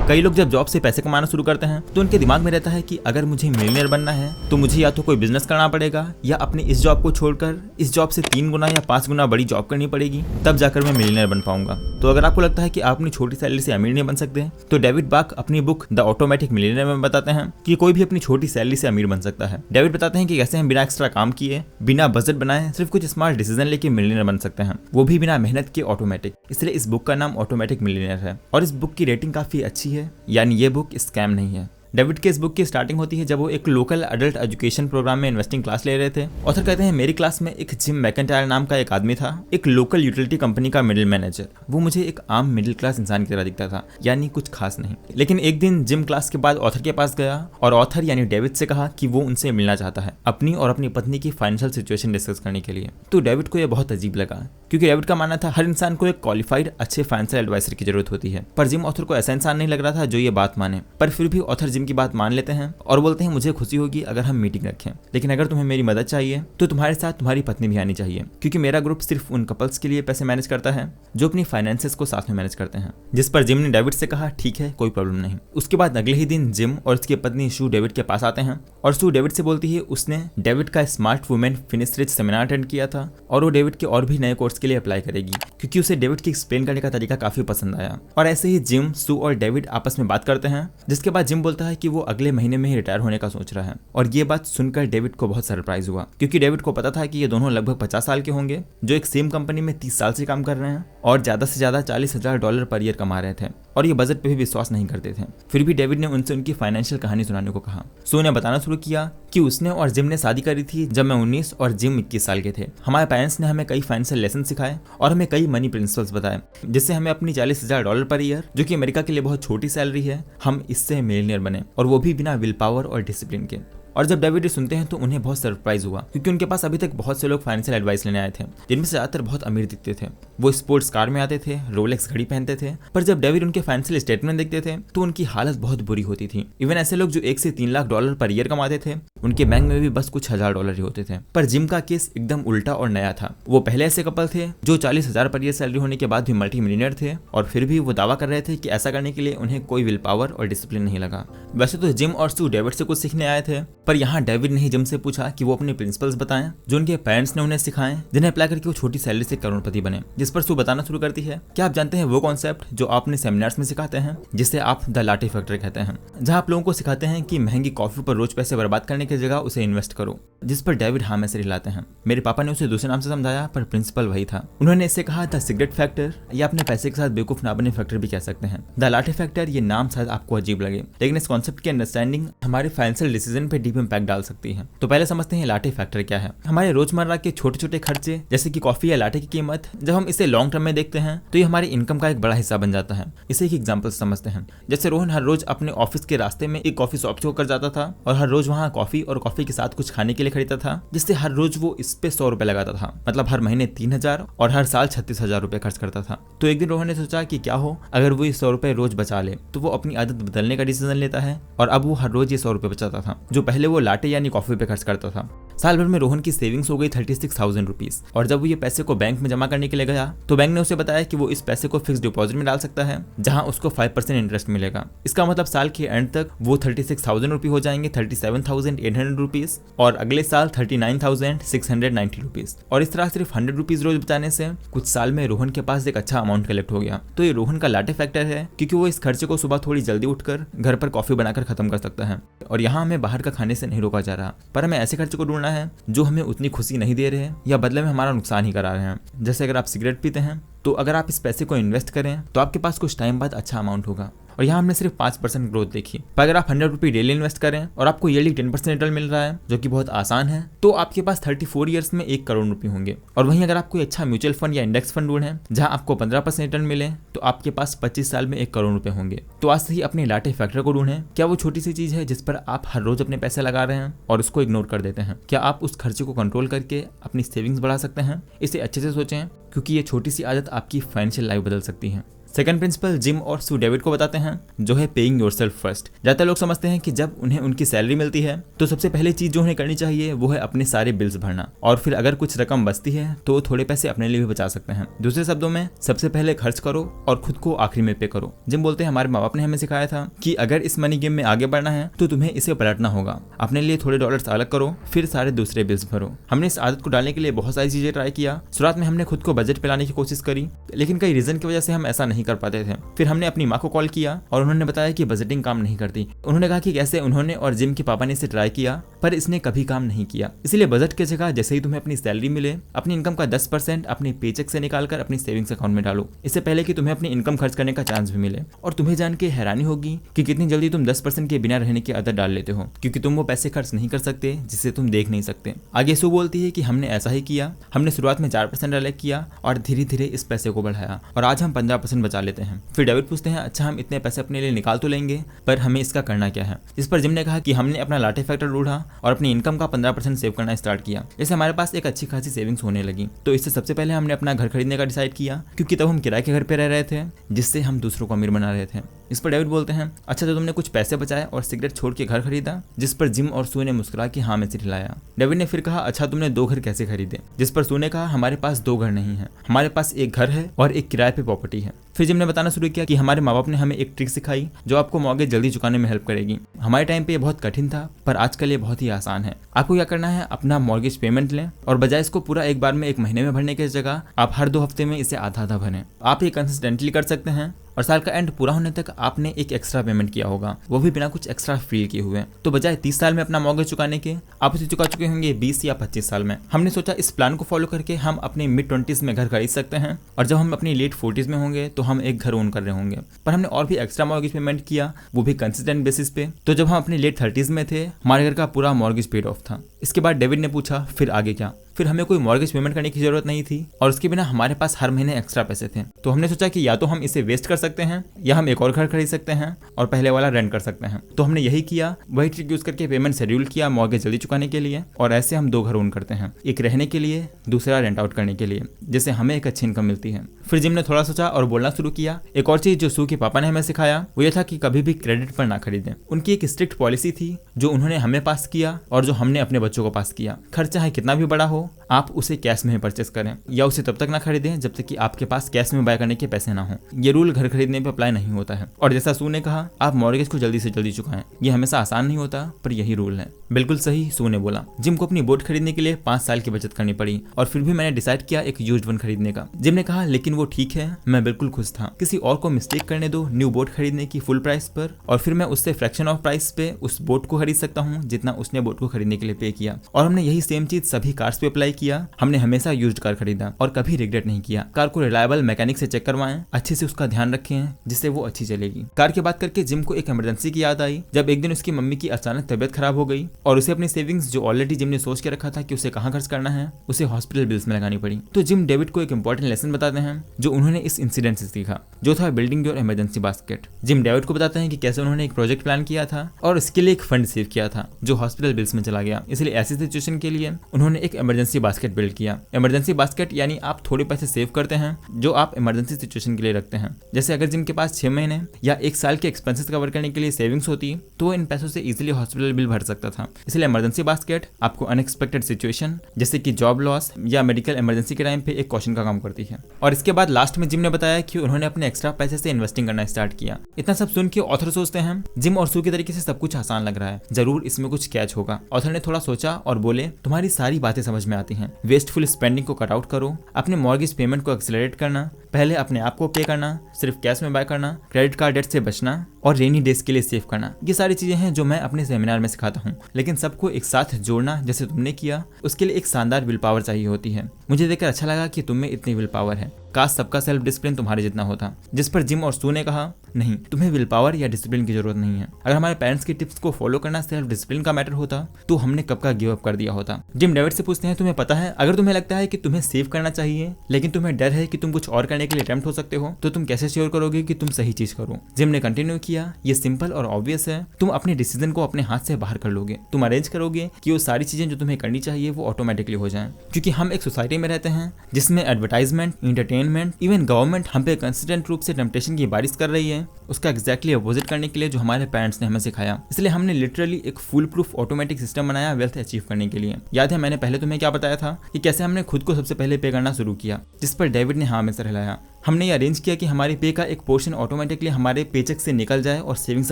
कई लोग जब जॉब से पैसे कमाना शुरू करते हैं तो उनके दिमाग में रहता है कि अगर मुझे मिलियनेयर बनना है तो मुझे या तो कोई बिजनेस करना पड़ेगा या अपनी इस जॉब को छोड़कर इस जॉब से 3 गुना या 5 गुना बड़ी जॉब करनी पड़ेगी, तब जाकर मैं मिलियनेयर बन पाऊंगा। तो अगर आपको लगता है कि आप अपनी छोटी सैलरी से अमीर नहीं बन सकते, तो डेविड बाक अपनी बुक द ऑटोमेटिक मिलियनेयर में बताते हैं कि कोई भी अपनी छोटी सैलरी से अमीर बन सकता है। डेविड बताते हैं कि कैसे हम बिना एक्स्ट्रा काम किए, बिना बजट बनाए, सिर्फ कुछ स्मार्ट डिसीजन लेके मिलियनेयर बन सकते हैं, वो भी बिना मेहनत के ऑटोमेटिक। इसलिए इस बुक का नाम ऑटोमेटिक मिलियनेयर है और इस बुक की रेटिंग काफी अच्छी है, यानी ये बुक स्कैम नहीं है। डेविड के इस बुक की स्टार्टिंग होती है जब वो एक लोकल अडल्ट एजुकेशन प्रोग्राम में इन्वेस्टिंग क्लास ले रहे थे। ऑथर कहते हैं, मेरी क्लास में एक जिम मैकेंटायर नाम का एक आदमी था, एक लोकल यूटिलिटी कंपनी का मिडिल मैनेजर। वो मुझे एक आम मिडिल क्लास इंसान की तरह दिखता था, यानी कुछ खास नहीं। लेकिन एक दिन जिम क्लास के बाद ऑथर के पास गया और ऑथर यानी डेविड से कहा कि वो उनसे मिलना चाहता है अपनी और अपनी पत्नी की फाइनेंशियल सिचुएशन डिस्कस करने के लिए। तो डेविड को यह बहुत अजीब लगा, क्योंकि डेविड का मानना था हर इंसान को एक क्वालिफाइड अच्छे फाइनेंशियल एडवाइजर की जरूरत होती है। पर जिम ऑथर को ऐसा इंसान नहीं लग रहा था जो ये बात माने। पर फिर भी ऑथर जिम की बात मान लेते हैं और बोलते हैं, मुझे खुशी होगी अगर हम मीटिंग रखें, लेकिन अगर तुम्हें मेरी मदद चाहिए तो तुम्हारे साथ तुम्हारी पत्नी भी आनी चाहिए, क्योंकि मेरा ग्रुप सिर्फ उन कपल्स के लिए पैसे मैनेज करता है जो अपनी फाइनेंसेस को साथ में मैनेज करते हैं। जिस पर जिम ने डेविड से कहा, ठीक है, कोई प्रॉब्लम नहीं। उसके बाद अगले ही दिन जिम और उसकी पत्नी शू डेविड के पास आते हैं और शू डेविड से बोलती है उसने डेविड का smart women finish rich seminar attend किया था और वो डेविड के और भी नए कोर्स के लिए अप्लाई करेगी, क्योंकि उसे डेविड की एक्सप्लेन करने का तरीका काफी पसंद आया। और ऐसे ही जिम, शू और डेविड आपस में बात करते हैं, जिसके बाद जिम बोलता है कि वो अगले महीने में ही रिटायर होने का सोच रहा है। और ये बात सुनकर डेविड को बहुत सरप्राइज हुआ, क्योंकि डेविड को पता था कि ये दोनों लगभग 50 साल के होंगे, जो एक सेम कंपनी में 30 साल से काम कर रहे हैं और ज्यादा से ज्यादा $40,000 पर ईयर कमा रहे थे और ये बजट पे भी विश्वास नहीं करते थे। फिर भी डेविड ने उनसे उनकी फाइनेंशियल कहानी सुनाने को कहा। शू ने बताना शुरू किया कि उसने और जिम ने शादी करी थी जब मैं 19 और जिम 21 साल के थे। हमारे पेरेंट्स ने हमें कई फाइनेंशियल लेसन सिखाए और हमें कई मनी प्रिंसिपल्स बताए, जिससे हमें अपनी $40,000 पर ईयर, जो कि अमेरिका के लिए बहुत छोटी सैलरी है, हम इससे मिलियनेयर बने, और वो भी बिना विल पावर और डिसिप्लिन के। और जब डेविड सुनते हैं तो उन्हें बहुत सरप्राइज हुआ, क्योंकि उनके पास अभी तक बहुत से लोग फाइनेंशियल एडवाइस लेने आए थे, जिनमें से ज्यादातर बहुत अमीर दिखते थे। वो स्पोर्ट्स कार में आते थे, रोलेक्स घड़ी पहनते थे, पर जब डेविड उनके फाइनेंशियल स्टेटमेंट देखते थे तो उनकी हालत बहुत बुरी होती थी। इवन ऐसे लोग जो 1 से 3 लाख डॉलर पर ईयर कमाते थे, उनके बैंक में भी बस कुछ $1,000 ही होते थे। पर जिम का केस एकदम उल्टा और नया था। वो पहले ऐसे कपल थे जो 40,000 पर ईयर सैलरी होने के बाद भी मल्टी मिलियनेयर थे, और फिर भी वो दावा कर रहे थे कि ऐसा करने के लिए उन्हें कोई विल पावर और डिसिप्लिन नहीं लगा। वैसे तो जिम और शू डेविड से कुछ सीखने आए थे, पर यहाँ डेविड ने जिम से पूछा कि वो अपने प्रिंसिपल्स बताएं जो उनके पेरेंट्स ने उन्हें सिखाएं, जिन्हें अप्लाई करके वो छोटी सैलरी से करोड़पति बने। जिस पर शू बताना शुरू करती है, क्या आप जानते हैं वो कॉन्सेप्ट जो आप अपने सेमिनार्स में सिखाते हैं, जिसे आप द लाटे फैक्टर कहते हैं, जहां आप लोगों को सिखाते हैं कि महंगी कॉफी पर रोज पैसे बर्बाद करने की जगह उसे इन्वेस्ट करो। जिस पर डेविड हाँ में से हिलाते हैं। मेरे पापा ने उसे दूसरे नाम से समझाया, पर प्रिंसिपल वही था। उन्होंने इसे कहा द सिगरेट फैक्टर, या अपने पैसे के साथ बेवकूफ ना बने फैक्टर भी कह सकते हैं। द लाटे फैक्टर, ये नाम शायद आपको अजीब लगे, लेकिन इस कॉन्सेप्ट की अंडरस्टैंडिंग हमारे फाइनेंशियल डिसीजन पे डीप इंपैक्ट डाल सकती है। तो पहले समझते हैं लाटे फैक्टर क्या है। हमारे रोजमर्रा के छोटे छोटे खर्चे, जैसे कि कॉफी या लाटे की कीमत, जब हम इसे लॉन्ग टर्म में देखते हैं तो ये हमारी इनकम का एक बड़ा हिस्सा बन जाता है। इसे एक एग्जांपल समझते हैं। जैसे रोहन हर रोज अपने ऑफिस के रास्ते में एक कॉफी शॉप होकर जाता था और हर रोज वहाँ कॉफी और कॉफी के साथ कुछ खाने के लिए खरीदता था, जिससे हर रोज वो इस पे $100 लगाता था, मतलब हर महीने 3,000 और हर साल $36,000 खर्च करता था। तो एक दिन रोहन ने सोचा कि क्या हो अगर वो ये $100 रोज बचा ले। तो वो अपनी आदत बदलने का डिसीजन लेता है और अब वो हर रोज ये $100 बचाता था, जो पहले वो लाटे यानी कॉफी पे खर्च करता था। साल भर में रोहन की सेविंग्स हो गई ₹36,000, और जब वो ये पैसे को बैंक में जमा करने के लिए गया तो बैंक ने उसे बताया कि वो इस पैसे को फिक्स डिपॉजिट में डाल सकता है, जहां उसको 5% इंटरेस्ट मिलेगा। इसका मतलब साल के एंड तक वो ₹36,000 हो जाएंगे ₹37,800, और अगले साल ₹39,690। और इस तरह सिर्फ ₹100 रोज बचाने से कुछ साल में रोहन के पास एक अच्छा अमाउंट कलेक्ट हो गया। तो ये रोहन का लाटे फैक्टर है, क्योंकि वो इस खर्चे को सुबह थोड़ी जल्दी उठकर घर पर कॉफी बनाकर खत्म कर सकता है। और यहाँ हमें बाहर का खाने से नहीं रोका जा रहा, पर हमें ऐसे खर्चे को ढूंढना है जो हमें उतनी खुशी नहीं दे रहे हैं या बदले में हमारा नुकसान ही करा रहे हैं। जैसे अगर आप सिगरेट पीते हैं तो अगर आप इस पैसे को इन्वेस्ट करें तो आपके पास कुछ टाइम बाद अच्छा अमाउंट होगा, और यहाँ हमने सिर्फ 5% ग्रोथ देखी। पर अगर आप ₹100 डेली इन्वेस्ट करें और आपको ईयरली 10% रिटर्न मिल रहा है, जो कि बहुत आसान है, तो आपके पास 34 ईयर्स में ₹1 करोड़ होंगे। और वहीं अगर आप कोई अच्छा म्यूचुअल फंड या इंडेक्स फंड ढूंढें जहां आपको 15% रिटर्न मिले, तो आपके पास 25 साल में ₹1 करोड़ होंगे। तो आज से ही अपने लाटे फैक्टर को ढूंढें। क्या वो छोटी सी चीज है जिस पर आप हर रोज अपने पैसे लगा रहे हैं और उसको इग्नोर कर देते हैं? क्या आप उस खर्चे को कंट्रोल करके अपनी सेविंग्स बढ़ा सकते हैं? इसे अच्छे से सोचें, क्योंकि ये छोटी सी आदत आपकी फाइनेंशियल लाइफ बदल सकती है। सेकंड प्रिंसिपल जिम और सू डेविड को बताते हैं, जो है पेइंग योरसेल्फ फर्स्ट। ज्यादातर लोग समझते हैं कि जब उन्हें उनकी सैलरी मिलती है तो सबसे पहले चीज जो उन्हें करनी चाहिए वो है अपने सारे बिल्स भरना, और फिर अगर कुछ रकम बचती है तो थोड़े पैसे अपने लिए भी बचा सकते हैं। दूसरे शब्दों में सबसे पहले खर्च करो और खुद को आखिरी में पे करो। जिम बोलते हैं, हमारे माँ बाप ने हमें सिखाया था कि अगर इस मनी गेम में आगे बढ़ना है तो तुम्हें इसे पलटना होगा। अपने लिए थोड़े डॉलर्स अलग करो, फिर सारे दूसरे बिल्स भरो। हमने इस आदत को डालने के लिए बहुत सारी चीजें ट्राई किया। शुरुआत में हमने खुद को बजट पे लाने की कोशिश करी, लेकिन कई रीजन की वजह से हम ऐसा नहीं कर पाते थे। फिर हमने अपनी माँ को कॉल किया और उन्होंने बताया कि बजटिंग काम नहीं करती। उन्होंने कहा कि कैसे उन्होंने और जिम के पापा ने इसे ट्राई किया पर इसने कभी काम नहीं किया। इसलिए बजट की जगह जैसे ही तुम्हें अपनी सैलरी मिले, अपनी इनकम का 10% अपने पेचेक से निकालकर अपनी सेविंग्स अकाउंट में डालो, इससे पहले कि तुम्हें अपनी इनकम खर्च करने का चांस भी मिले। और तुम्हें जान के हैरानी होगी कि कितनी जल्दी तुम 10% के बिना रहने की आदत डाल लेते हो, क्योंकि तुम वो पैसे खर्च नहीं कर सकते जिसे तुम देख नहीं सकते। आगे सू बोलती है कि हमने ऐसा ही किया। हमने शुरुआत में 4% अलग किया और धीरे धीरे इस पैसे को बढ़ाया और आज हम 15% बचा लेते हैं। फिर डेविड पूछते हैं, अच्छा हम इतने पैसे अपने लिए निकाल तो लेंगे पर हमें इसका करना क्या है? इस पर जिम ने कहा कि हमने अपना लाटे फैक्टर ढूंढा और अपनी इनकम का 15% सेव करना स्टार्ट किया। जैसे हमारे पास एक अच्छी खासी सेविंग्स होने लगी, तो इससे सबसे पहले हमने अपना घर खरीदने का डिसाइड किया, क्योंकि तब हम किराए के घर पे रह रहे थे, जिससे हम दूसरों को अमीर बना रहे थे। इस पर डेविड बोलते हैं, अच्छा तो तुमने कुछ पैसे बचाए और सिगरेट छोड़ के घर खरीदा? जिस पर जिम और सू ने मुस्कुरा के हाँ में सिर हिलाया। डेविड ने फिर कहा, अच्छा तुमने 2 घर कैसे खरीदे? जिस पर सू ने कहा, हमारे पास 2 घर नहीं है, हमारे पास एक घर है और एक किराए पे प्रॉपर्टी है। फिर जिम ने बताना शुरू किया कि हमारे माँ बाप ने हमें एक ट्रिक सिखाई जो आपको मॉर्गेज जल्दी चुकाने में हेल्प करेगी। हमारे टाइम पे ये बहुत कठिन था पर आजकल ये बहुत ही आसान है। आपको क्या करना है, अपना मॉर्गेज पेमेंट लें और बजाय इसको पूरा एक बार में 1 महीने में भरने की जगह आप हर 2 हफ्ते में इसे आधा आधा भरें। आप ये कंसिस्टेंटली कर सकते हैं और साल का एंड पूरा होने तक आपने एक एक्स्ट्रा पेमेंट किया होगा, वो भी बिना कुछ एक्स्ट्रा फील किए हुए। तो बजाय 30 साल में अपना मॉर्गेज चुकाने के आप उसे चुका चुके होंगे 20 या 25 साल में। हमने सोचा इस प्लान को फॉलो करके हम अपने मिड 20s में घर खरीद सकते हैं और जब हम अपनी लेट 40s में होंगे तो हम एक घर ओन कर रहे होंगे। पर हमने और भी एक्स्ट्रा मॉर्गेज पेमेंट किया, वो भी कंसिस्टेंट बेसिस पे। तो जब हम अपनी लेट 30s में थे, हमारे घर का पूरा मॉर्गेज पेड ऑफ था। इसके बाद डेविड ने पूछा, फिर आगे क्या? फिर हमें कोई मॉर्गेज पेमेंट करने की जरूरत नहीं थी और उसके बिना हमारे पास हर महीने एक्स्ट्रा पैसे थे। तो हमने सोचा कि या तो हम इसे वेस्ट कर सकते हैं या हम एक और घर खरीद सकते हैं और पहले वाला रेंट कर सकते हैं। तो हमने यही किया, वही ट्रिक यूज करके पेमेंट शेड्यूल किया मॉर्गेज जल्दी चुकाने के लिए, और ऐसे हम 2 घर ओन करते हैं, एक रहने के लिए, दूसरा रेंट आउट करने के लिए, जिससे हमें एक अच्छी इनकम मिलती है। फिर जिम ने थोड़ा सोचा और बोलना शुरू किया, एक और चीज जो सू के पापा ने हमें सिखाया वो ये था कि कभी भी क्रेडिट पर ना खरीदें। उनकी एक स्ट्रिक्ट पॉलिसी थी जो उन्होंने हमें पास किया और जो हमने अपने बच्चों को पास किया। खर्च चाहे कितना भी बड़ा हो, आप उसे कैश में परचेस करें या उसे तब तक ना खरीदें जब तक कि आपके पास कैश में बाय करने के पैसे ना हो। ये रूल घर खरीदने पे अप्लाई नहीं होता है। और जैसा सू ने कहा, आप मॉर्गेज को जल्दी से जल्दी चुकाएं। ये हमेशा आसान नहीं होता पर यही रूल है। बिल्कुल सही सू ने बोला। जिम को अपनी बोट खरीदने के लिए 5 साल की बचत करनी पड़ी और फिर भी मैंने डिसाइड किया एक यूज्ड वन खरीदने का। जिम ने कहा, लेकिन वो ठीक है, मैं बिल्कुल खुश था। किसी और को मिस्टेक करने दो न्यू बोट खरीदने की फुल प्राइस पर, और फिर मैं उससे फ्रैक्शन ऑफ प्राइस पे उस बोट को खरीद सकता हूँ जितना उसने बोट को खरीदने के लिए पे किया। और हमने यही सेम चीज सभी कार्स पे अप्लाई किया। हमने हमेशा यूज्ड कार खरीदा और कभी रिग्रेट नहीं किया। कार को रिलायबल मैकेनिक से चेक करवाएं, अच्छे से उसका ध्यान रखें जिससे वो अच्छी चलेगी। कार की बात करके जिम को एक इमरजेंसी की याद आई, जब एक दिन उसकी मम्मी की अचानक तबियत खराब हो गई और उसे अपनी सेविंग्स जो ऑलरेडी जिम ने सोच के रखा था कि उसे कहाँ खर्च करना है, उसे हॉस्पिटल बिल्स में लगानी पड़ी। तो जिम डेविड को एक इंपॉर्टेंट लेसन बताते हैं जो उन्होंने इस इंसिडेंट से सीखा, जो था building your emergency basket. Gym David को बताते हैं कि कैसे उन्होंने एक प्रोजेक्ट प्लान किया था और इसके लिए एक फंड सेव किया था जो हॉस्पिटल बिल्स में चला गया। इसलिए ऐसी सिचुएशन के लिए उन्होंने एक इमरजेंसी बास्केट बिल्ड किया। इमरजेंसी बास्केट यानी आप थोड़े पैसे सेव करते हैं जो आप इमरजेंसी सिचुएशन के लिए रखते हैं। जैसे अगर जिम के पास 6 महीने या 1 साल के एक्सपेंसेस कवर करने के लिए सेविंग्स होती तो इन पैसों से इजीली हॉस्पिटल बिल भर सकता था। इसलिए इमरजेंसी बास्केट आपको अनएक्सपेक्टेड सिचुएशन जैसे कि जॉब लॉस या मेडिकल इमरजेंसी के टाइम पे एक क्वेश्चन का काम करती है। और इसके बाद लास्ट में जिम ने बताया कि उन्होंने अपने एक्स्ट्रा पैसे से इन्वेस्टिंग करना स्टार्ट किया। इतना सब सुन के ऑथर सोचते हैं जिम और सू के तरीके से सब कुछ आसान लग रहा है, जरूर इसमें कुछ कैच होगा। ऑथर ने थोड़ा सोचा और बोले, तुम्हारी सारी बातें समझ में आती हैं। वेस्टफुल स्पेंडिंग को कट आउट करो, अपने मॉर्गेज पेमेंट को एक्सेलरेट करना, पहले अपने आप को पे करना, सिर्फ कैश में बाय करना, क्रेडिट कार्ड डेट से बचना और रेनी डेज के लिए सेव करना। ये सारी चीजें हैं जो मैं अपने सेमिनार में सिखाता हूँ, लेकिन सबको एक साथ जोड़ना जैसे तुमने किया उसके लिए एक शानदार विल पावर चाहिए होती है। मुझे देखकर अच्छा लगा कि तुम में इतनी विल पावर है। काश सबका सेल्फ डिसिप्लिन तुम्हारे जितना होता। जिस पर जिम और सू ने कहा, नहीं, तुम्हें विल पावर या डिसिप्लिन की जरूरत नहीं है। अगर हमारे पेरेंट्स की टिप्स को फॉलो करना सेल्फ डिसिप्लिन का मैटर होता तो हमने कब का गिव अप कर दिया होता। जिम डेविड से पूछते हैं, तुम्हें पता है अगर तुम्हें लगता है कि तुम्हें सेव करना चाहिए लेकिन तुम्हें डर है कि तुम कुछ और करने के लिए अटेम्प्ट हो सकते हो, तो तुम कैसे श्योर करोगे कि तुम सही चीज करो? जिम ने कंटिन्यू किया, ये सिंपल और ऑब्वियस है। तुम अपने डिसीजन को अपने हाथ से बाहर कर लोगे। तुम अरेंज करोगे कि वो सारी चीजें जो तुम्हें करनी चाहिए वो ऑटोमेटिकली हो जाएं। क्योंकि हम एक सोसाइटी में रहते हैं जिसमें advertisement, entertainment environment even government हम पे कंसिस्टेंट रूप से टेम्पटेशन की बारिश कर रही है, उसका एग्जैक्टली अपोजिट करने के लिए जो हमारे पेरेंट्स ने हमें सिखाया। इसलिए हमने लिटरली एक फुल प्रूफ ऑटोमेटिक सिस्टम बनाया वेल्थ अचीव करने के लिए। याद है मैंने पहले तुम्हें क्या बताया था कि कैसे हमने खुद को सबसे पहले पे करना शुरू किया, जिस पर डेविड ने हाँ में सर हिलाया। हमने ये अरेंज किया कि हमारे पे का एक पोर्शन ऑटोमेटिकली हमारे पेचेक से निकल जाए और सेविंग्स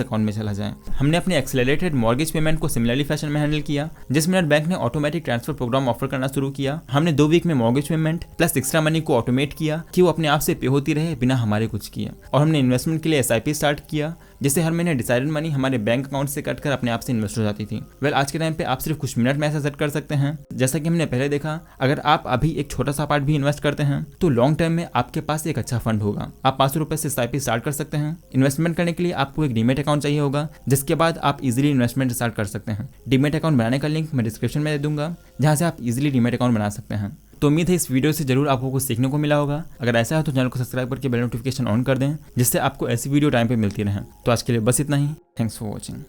अकाउंट में चला जाए। हमने अपने एक्सेलरेटेड मॉर्गेज पेमेंट को सिमिलरली फैशन में हैंडल किया, जिस मिनट बैंक ने ऑटोमेटिक ट्रांसफर प्रोग्राम ऑफर करना शुरू किया। हमने 2 वीक में mortgage payment plus extra money को ऑटोमेट किया कि वो अपने आप से पे होती रहे बिना हमारे कुछ किए। और हमने इन्वेस्टमेंट के लिए SIP स्टार्ट किया, जिससे हर महीने डिसाइडेड मनी हमारे बैंक अकाउंट से कट कर अपने आप से इन्वेस्ट हो जाती थी। आज के टाइम पे आप सिर्फ कुछ मिनट में ऐसा सेट कर सकते हैं। जैसा कि हमने पहले देखा, अगर आप अभी एक छोटा सा पार्ट भी इन्वेस्ट करते हैं तो लॉन्ग टर्म में आपके पास एक अच्छा फंड होगा। आप 500 रुपए से SIP स्टार्ट कर सकते हैं। इन्वेस्टमेंट करने के लिए आपको एक डीमेट अकाउंट चाहिए होगा, जिसके बाद आप इजीली इन्वेस्टमेंट स्टार्ट कर सकते हैं। डीमेट अकाउंट बनाने का लिंक मैं डिस्क्रिप्शन में दे दूंगा, जहां से आप इजीली डीमेट अकाउंट बना सकते हैं। तो उम्मीद है इस वीडियो से जरूर आपको कुछ सीखने को मिला होगा। अगर ऐसा है तो चैनल को सब्सक्राइब करके बेल नोटिफिकेशन ऑन कर दें, जिससे आपको ऐसी वीडियो टाइम पे मिलती रहे। तो आज के लिए बस इतना ही। Thanks for watching.